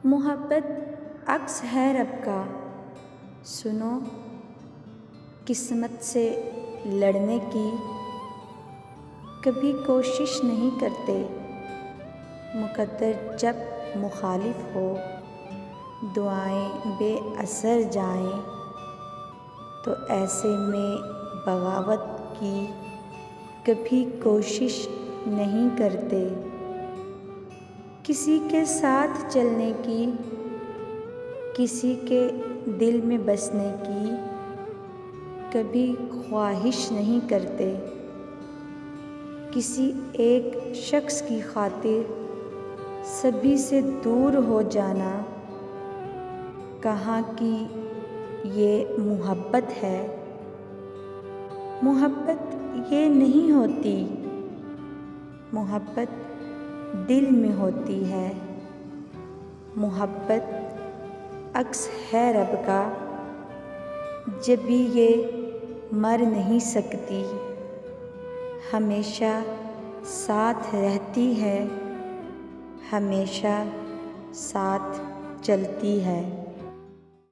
मोहब्बत अक्स है रब का, सुनो किस्मत से लड़ने की कभी कोशिश नहीं करते। मुक़द्दर जब मुखालिफ हो, दुआएं बेअसर जाएं, तो ऐसे में बगावत की कभी कोशिश नहीं करते। किसी के साथ चलने की, किसी के दिल में बसने की कभी ख्वाहिश नहीं करते। किसी एक शख्स की खातिर सभी से दूर हो जाना कहाँ की ये मोहब्बत है। मोहब्बत ये नहीं होती, मोहब्बत दिल में होती है। मोहब्बत अक्स है रब का, जब भी ये मर नहीं सकती, हमेशा साथ रहती है, हमेशा साथ चलती है।